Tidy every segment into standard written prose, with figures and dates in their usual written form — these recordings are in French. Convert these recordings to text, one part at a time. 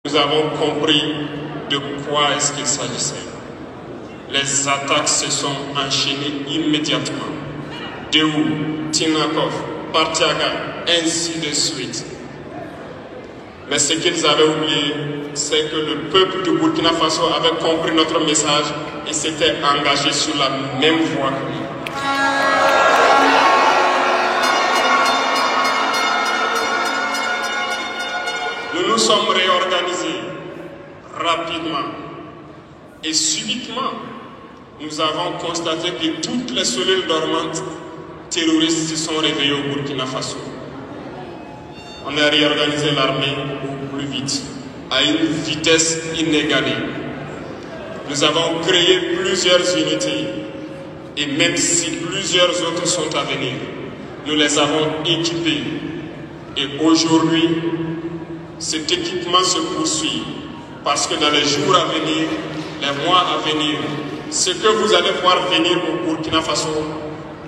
Nous avons compris de quoi est-ce qu'il s'agissait. Les attaques se sont enchaînées immédiatement. Déou, Tinakov, Partiaga, ainsi de suite. Mais ce qu'ils avaient oublié, c'est que le peuple du Burkina Faso avait compris notre message et s'était engagé sur la même voie que nous. Nous nous sommes réorganisés rapidement et subitement, nous avons constaté que toutes les cellules dormantes terroristes se sont réveillées au Burkina Faso. On a réorganisé l'armée beaucoup plus vite, à une vitesse inégalée. Nous avons créé plusieurs unités et même si plusieurs autres sont à venir, nous les avons équipées. Et aujourd'hui, cet équipement se poursuit parce que dans les jours à venir, les mois à venir, ce que vous allez voir venir au Burkina Faso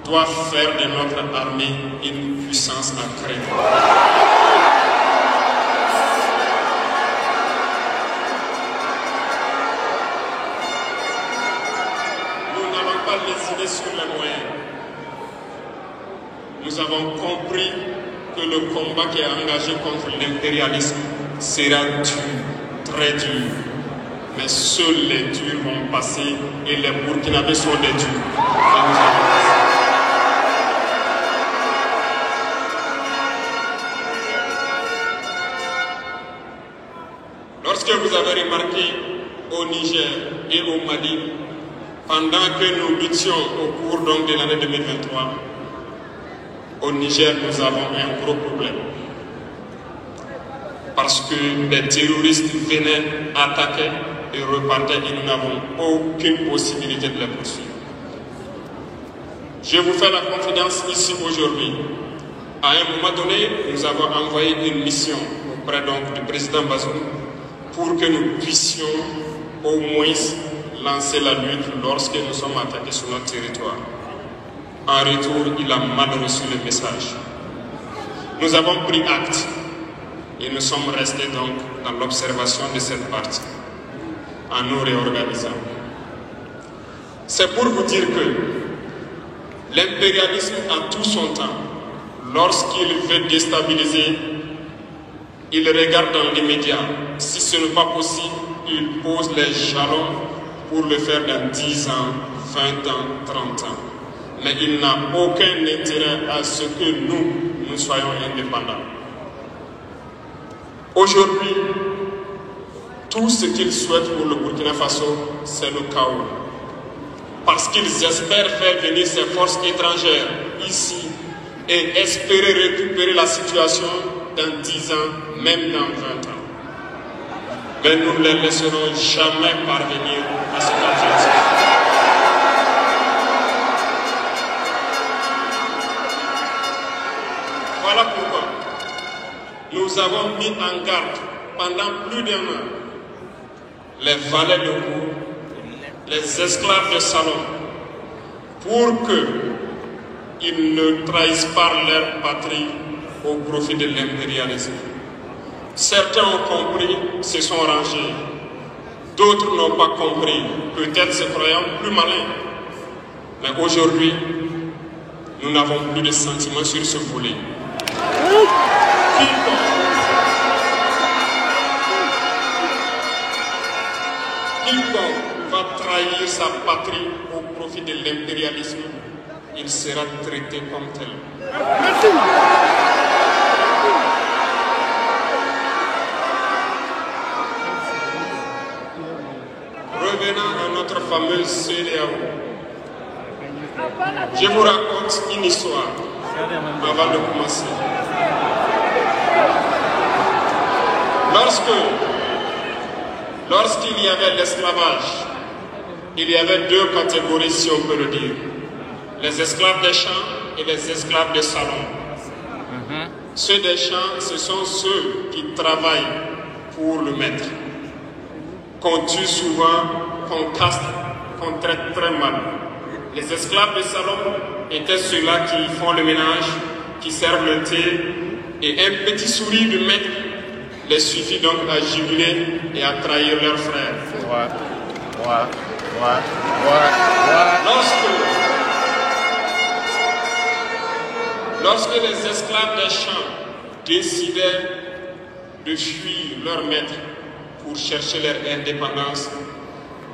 doit faire de notre armée une puissance à craindre. Nous n'allons pas lésiner sur les moyens. Nous avons compris que le combat qui est engagé contre l'impérialisme sera dur, très dur. Mais seuls les durs vont passer et les Burkinabés sont des durs. Et nous allons passer. Lorsque vous avez remarqué au Niger et au Mali, pendant que nous luttions au cours donc de l'année 2023, au Niger, nous avons un gros problème. Parce que les terroristes venaient attaquer et repartaient et nous n'avons aucune possibilité de les poursuivre. Je vous fais la confidence ici aujourd'hui. À un moment donné, nous avons envoyé une mission auprès donc du président Bazoum pour que nous puissions au moins lancer la lutte lorsque nous sommes attaqués sur notre territoire. En retour, il a mal reçu le message. Nous avons pris acte et nous sommes restés donc dans l'observation de cette partie, en nous réorganisant. C'est pour vous dire que l'impérialisme a tout son temps. Lorsqu'il veut déstabiliser, il regarde dans l'immédiat. Si ce n'est pas possible, il pose les jalons pour le faire dans 10 ans, 20 ans, 30 ans. Mais il n'a aucun intérêt à ce que nous soyons indépendants. Aujourd'hui, tout ce qu'ils souhaitent pour le Burkina Faso, c'est le chaos. Parce qu'ils espèrent faire venir ces forces étrangères ici et espérer récupérer la situation dans 10 ans, même dans 20 ans. Mais nous ne les laisserons jamais parvenir à cet objectif. Voilà pourquoi nous avons mis en garde pendant plus d'un an les valets de cour, les esclaves de salon, pour qu'ils ne trahissent pas leur patrie au profit de l'impérialisme. Certains ont compris, se sont rangés. D'autres n'ont pas compris, peut-être se croyant plus malins. Mais aujourd'hui, nous n'avons plus de sentiments sur ce volet. Quiconque va trahir sa patrie au profit de l'impérialisme, il sera traité comme tel. Revenant à notre fameuse CEDEAO, je vous raconte une histoire avant de commencer. Lorsqu'il y avait l'esclavage, il y avait deux catégories, si on peut le dire. Les esclaves des champs et les esclaves des salons. Ceux des champs, ce sont ceux qui travaillent pour le maître, qu'on tue souvent, qu'on casse, qu'on traite très mal. Les esclaves des salons étaient ceux-là qui font le ménage, qui servent le thé, et un petit sourire du maître les suffit donc à jubiler et à trahir leurs frères. Lorsque les esclaves des champs décidaient de fuir leur maître pour chercher leur indépendance,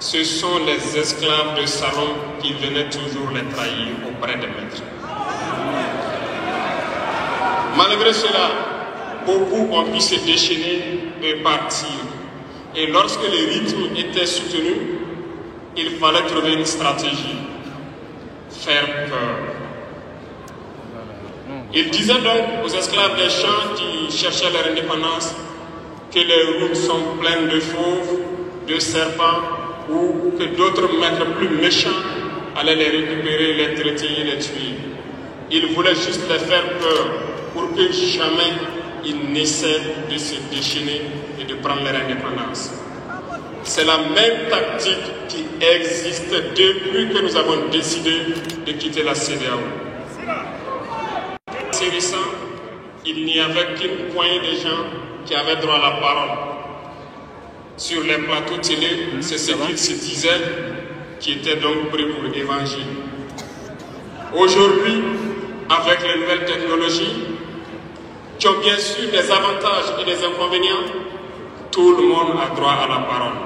ce sont les esclaves de salon qui venaient toujours les trahir auprès des maîtres. Malgré cela, beaucoup ont pu se déchaîner et partir. Et lorsque le rythme était soutenu, il fallait trouver une stratégie, faire peur. Il disait donc aux esclaves des champs qui cherchaient leur indépendance que les routes sont pleines de fauves, de serpents, ou que d'autres maîtres plus méchants allaient les récupérer, les traiter et les tuer. Il voulait juste les faire peur pour que jamais ils n'essaient de se déchaîner et de prendre leur indépendance. C'est la même tactique qui existe depuis que nous avons décidé de quitter la CEDEAO. C'est récent, il n'y avait qu'une poignée de gens qui avaient droit à la parole. Sur les plateaux télé, c'est ce qu'ils se disaient qui était donc pris pour l'évangile. Aujourd'hui, avec les nouvelles technologies, qui ont bien sûr des avantages et des inconvénients, tout le monde a droit à la parole.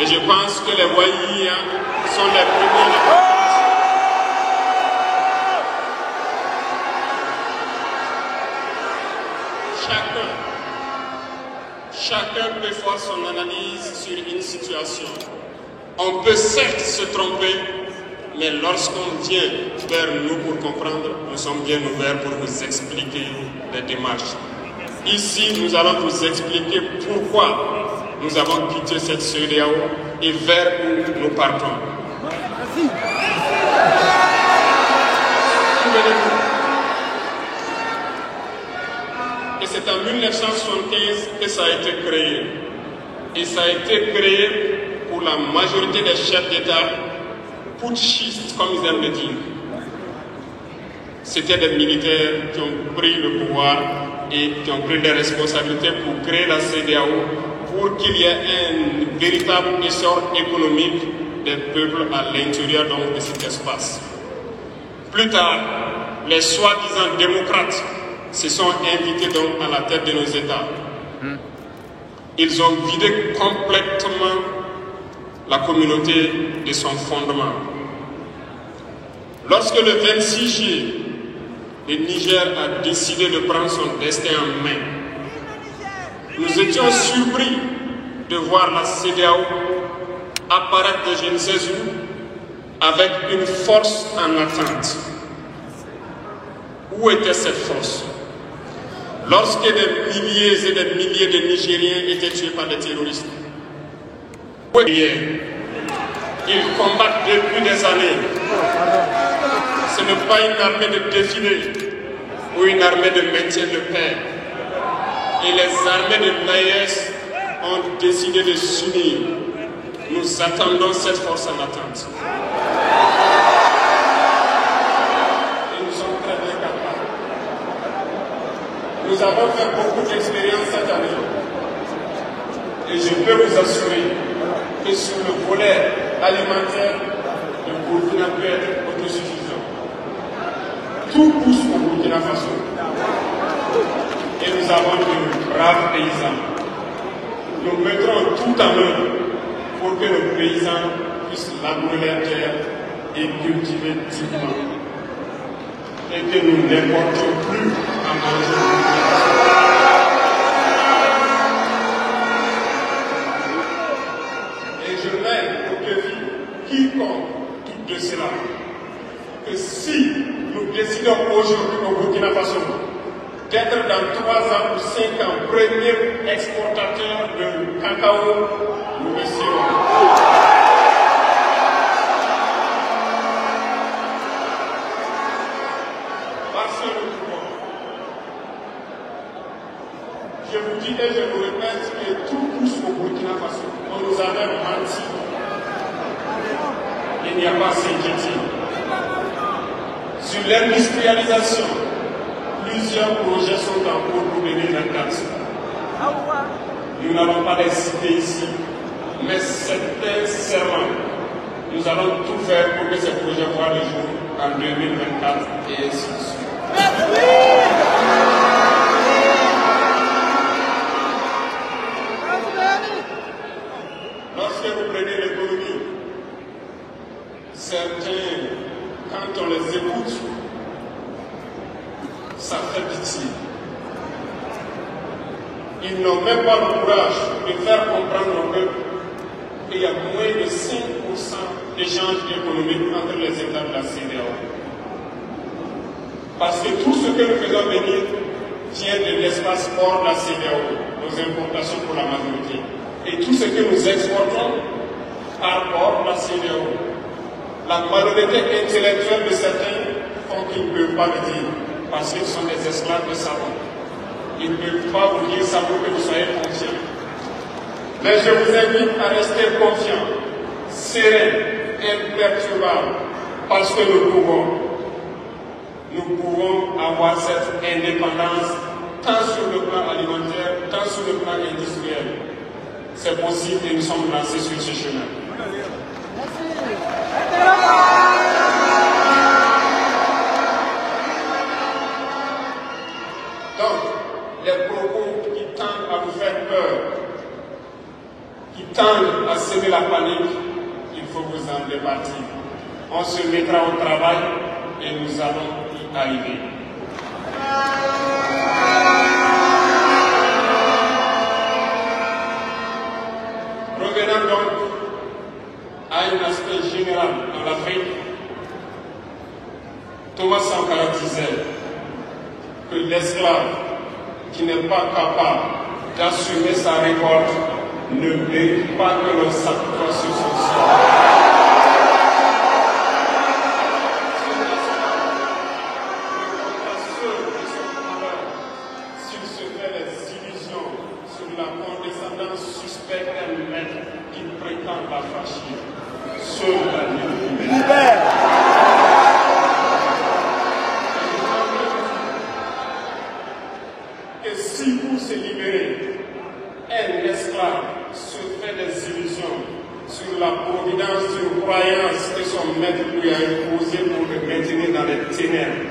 Et je pense que les voyous sont les premiers. Chacun peut faire son analyse sur une situation. On peut certes se tromper, mais lorsqu'on vient vers nous pour comprendre, nous sommes bien ouverts pour vous expliquer les démarches. Ici, nous allons vous expliquer pourquoi nous avons quitté cette CEDEAO et vers où nous partons. Souvenez-vous. Et c'est en 1975 que ça a été créé. Et ça a été créé pour la majorité des chefs d'État putschistes, comme ils aiment le dire. C'était des militaires qui ont pris le pouvoir et qui ont pris les responsabilités pour créer la CEDEAO, pour qu'il y ait un véritable essor économique des peuples à l'intérieur de cet espace. Plus tard, les soi-disant démocrates se sont invités donc à la tête de nos États. Ils ont vidé complètement la communauté de son fondement. Lorsque le 26 juillet, le Niger a décidé de prendre son destin en main, nous étions surpris de voir la CEDEAO apparaître de je ne sais où avec une force en attente. Où était cette force? Lorsque des milliers et des milliers de Nigériens étaient tués par des terroristes, ils combattent depuis des années. Ce n'est pas une armée de défilé ou une armée de maintien de paix. Et les armées de l'AES ont décidé de s'unir. Nous attendons cette force en attente. Et nous sommes très bien capables. Nous avons fait beaucoup d'expériences cette année. Et je peux vous assurer que sur le volet alimentaire, le Burkina peut être autosuffisant. Tout pousse au Burkina Faso. Et nous avons de braves paysans. Nous mettrons tout en œuvre pour que nos paysans puissent labourer leur terre et cultiver dignement. Et que nous n'importions plus à manger. Et je mets au défi quiconque tout de cela que si nous décidons aujourd'hui au Burkina Faso d'être dans 3 ans ou 5 ans premier exportateur de cacao, nous le serons. Parce que nous pouvons. Je vous dis et je vous répète que tout pousse au Burkina Faso. On nous avait menti. Il n'y a pas à s'inquiéter. Sur l'industrialisation, plusieurs projets sont en cours pour 2024. Nous n'allons pas les citer ici, mais certains serments, nous allons tout faire pour que ces projets voient le jour en 2024 et ainsi de suite. Lorsque vous prenez l'économie, certains, quand on les écoute, ça fait pitié. Ils n'ont même pas le courage de faire comprendre au peuple qu'il y a moins de 5% d'échanges économiques entre les États de la CEDEAO. Parce que tout ce que nous faisons venir vient de l'espace hors de la CEDEAO, nos importations pour la majorité. Et tout ce que nous exportons par hors de la CEDEAO. La malhonnêteté intellectuelle de certains font qu'ils ne peuvent pas le dire, parce qu'ils sont des esclaves de savon. Ils ne peuvent pas vous dire ça pour que vous soyez confiants. Mais je vous invite à rester confiants, sereins, imperturbables, parce que nous pouvons avoir cette indépendance tant sur le plan alimentaire, tant sur le plan industriel. C'est possible et nous sommes lancés sur ce chemin. Donc, les propos qui tendent à vous faire peur, qui tendent à semer la panique, il faut vous en départir. On se mettra au travail et nous allons y arriver. Revenons donc à un aspect général dans l'Afrique. Thomas Sankara disait que l'esclave qui n'est pas capable d'assumer sa révolte ne mérite pas que l'on s'apitoie sur son sort. S'il se fait des illusions sur la condescendance suspecte d'un maître qui prétend la franchir, seul la vie libère. Et si vous se libérez, un esclave se fait des illusions sur la providence d'une croyance que son maître lui a imposée pour le maintenir dans les ténèbres.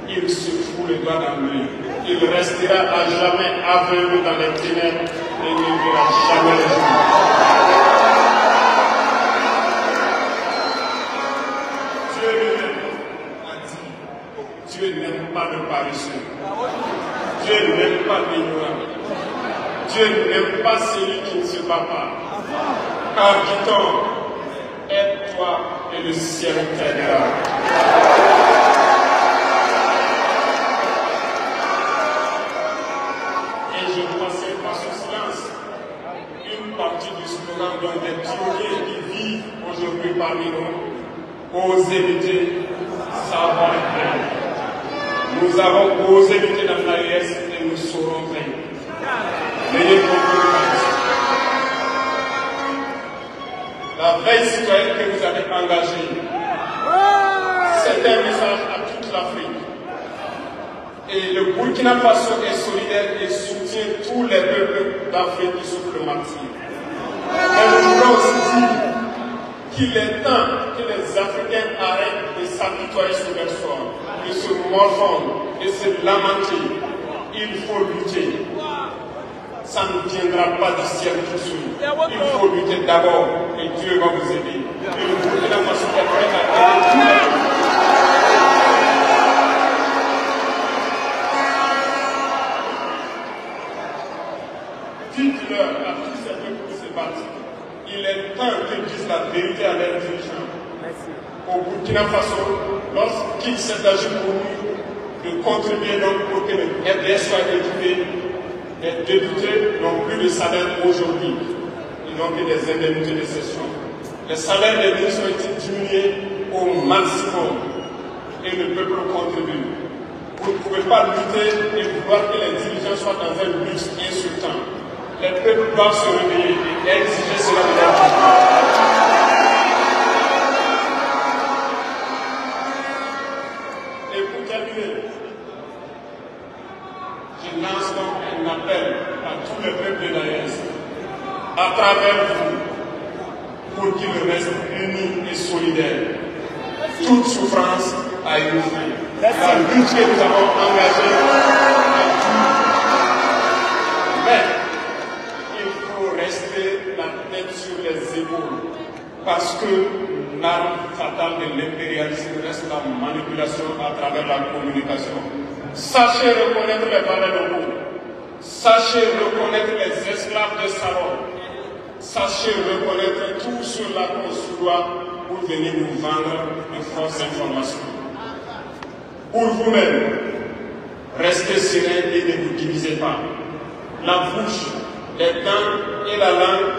Il se fout le doigt dans lui. Il restera à jamais aveugle dans les ténèbres et ne verra jamais le jour. Dieu lui-même a dit, Dieu n'aime pas le paresseux. Dieu n'aime pas l'ignorant. Dieu n'aime pas celui qui ne se bat pas. Car dit-on, aide-toi et le ciel t'aidera. Et je passais par ce silence une partie du slogan d'un des pionniers qui vivent aujourd'hui parmi nous. Osez lutter, savoir vaincre. Nous avons osé lutter dans l'AES et nous saurons vaincre. N'ayez compris. La veille citoyenne que vous avez engagée, c'est un message à toute l'Afrique. Et le Burkina Faso est solidaire et soutient tous les peuples d'Afrique qui souffrent le martyre. Mais nous voulons aussi dire qu'il est temps que les Africains arrêtent de s'apitoyer sur leur sort, de se morfondre, de se lamenter. Il faut lutter. Ça ne viendra pas du ciel tout seul. Il faut lutter d'abord et Dieu va vous aider. Et le Burkina Faso est prêt à aider tous les dites-leur à tous ces peuples qui se battent. Il est temps qu'ils disent la vérité à leurs dirigeants. Au Burkina Faso, lorsqu'il s'est agi pour nous de contribuer donc pour que le RDS soit équipé, les députés n'ont plus de salaire aujourd'hui. Ils n'ont que des indemnités de session. Les salaires des ministres ont été diminués au maximum et le peuple contribue. Vous ne pouvez pas lutter et vouloir que les dirigeants soient dans un luxe insultant. Les peuples doivent se réveiller et exiger cela de leur vie. Et pour terminer, je lance donc un appel à tous les à travers vous, pour qu'il reste uni et solidaire. Toute souffrance a une fin. La lutte que nous avons engagée a dû. Mais il faut rester la tête sur les épaules, parce que l'arme fatale de l'impérialisme reste la manipulation à travers la communication. Sachez reconnaître les valeurs locaux. Sachez reconnaître les esclaves de salon. Sachez reconnaître tout cela qu'on se doit pour venir nous vendre de fausses informations. Pour vous-même, restez serein et ne vous divisez pas. La bouche, les dents et la langue,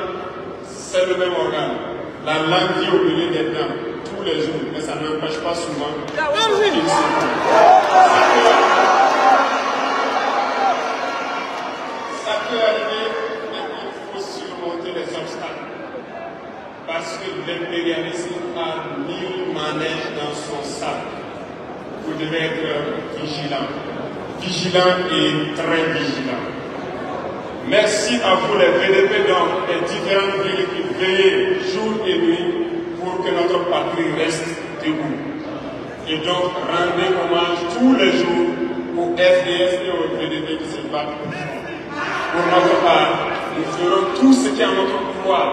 c'est le même organe. La langue vit au milieu des dents tous les jours, mais ça n'empêche pas souvent qu'il ça peut arriver, mais il faut surmonter les obstacles. Parce que l'impérialisme a 1000 manèges dans son sac. Vous devez être vigilant. Vigilant et très vigilant. Merci à vous les VDP dans les différentes villes qui veillent jour et nuit pour que notre patrie reste debout. Et donc rendez hommage tous les jours aux FDS et aux VDP qui se battent. Pour notre part, nous ferons tout ce qui est en notre pouvoir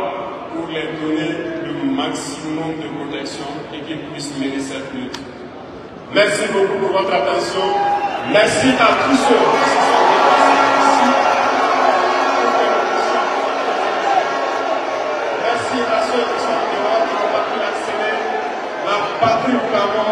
pour les donner le maximum de protection et qu'ils puissent mener cette lutte. Merci beaucoup pour votre attention. Merci à tous ceux qui se sont déplacés ici. Merci à ceux qui sont dehors qui n'ont pas pu accéder. La patrie, nous l'avons